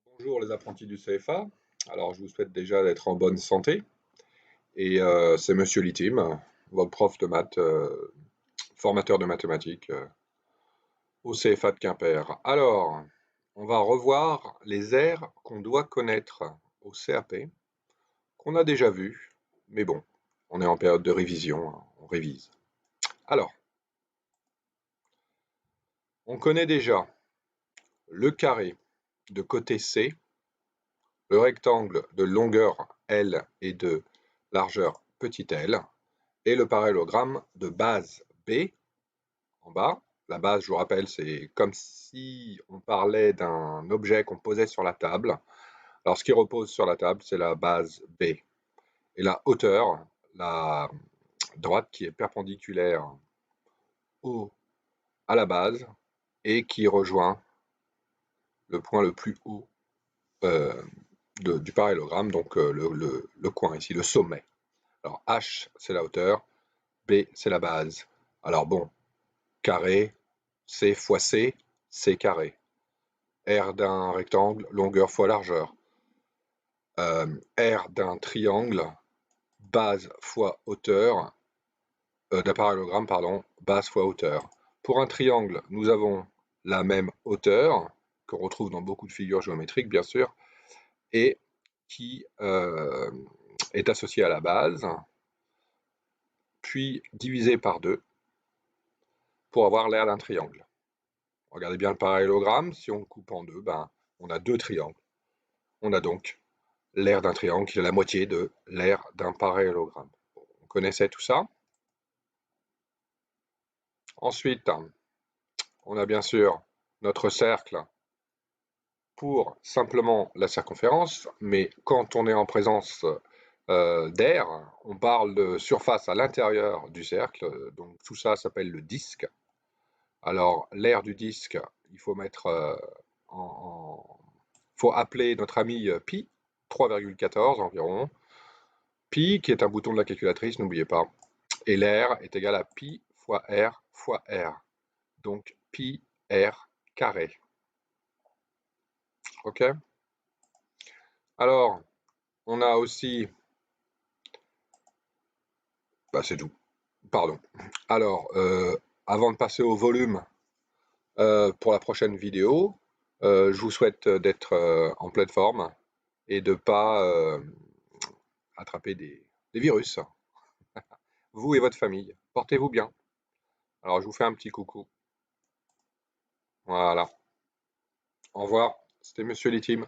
Bonjour les apprentis du CFA. Alors je vous souhaite déjà d'être en bonne santé. Et c'est Monsieur Litim, votre prof de maths, formateur de mathématiques au CFA de Quimper. Alors, on va revoir les aires qu'on doit connaître au CAP, qu'on a déjà vues, mais bon, on est en période de révision, hein, on révise. Alors, on connaît déjà le carré de côté C, le rectangle de longueur L et de largeur petit l, et le parallélogramme de base B en bas. La base, je vous rappelle, c'est comme si on parlait d'un objet qu'on posait sur la table. Alors, ce qui repose sur la table, c'est la base B. Et la hauteur, la droite qui est perpendiculaire à la base et qui rejoint le point le plus haut du parallélogramme, donc le coin ici, le sommet. Alors, H, c'est la hauteur, B, c'est la base. Alors bon, carré, C fois C, C carré. R d'un rectangle, longueur fois largeur. R d'un triangle, base fois hauteur, d'un parallélogramme, pardon, base fois hauteur. Pour un triangle, nous avons la même hauteur, qu'on retrouve dans beaucoup de figures géométriques, bien sûr, et qui est associée à la base, puis divisée par 2 pour avoir l'aire d'un triangle. Regardez bien le parallélogramme, si on le coupe en deux, ben, on a deux triangles. On a donc l'aire d'un triangle qui est la moitié de l'aire d'un parallélogramme. Bon, on connaissait tout ça. Ensuite, on a bien sûr notre cercle pour simplement la circonférence, mais quand on est en présence d'air, on parle de surface à l'intérieur du cercle, donc tout ça s'appelle le disque. Alors, l'aire du disque, il faut mettre faut appeler notre ami pi, 3,14 environ. Pi, qui est un bouton de la calculatrice, n'oubliez pas. Et l'air est égal à pi fois r. Donc, pi r carré. OK? Alors, on a aussi... Bah, c'est tout. Pardon. Alors, avant de passer au volume pour la prochaine vidéo, je vous souhaite d'être en pleine forme et de ne pas attraper des virus. Vous et votre famille, portez-vous bien. Alors, je vous fais un petit coucou. Voilà. Au revoir, c'était Monsieur Litim.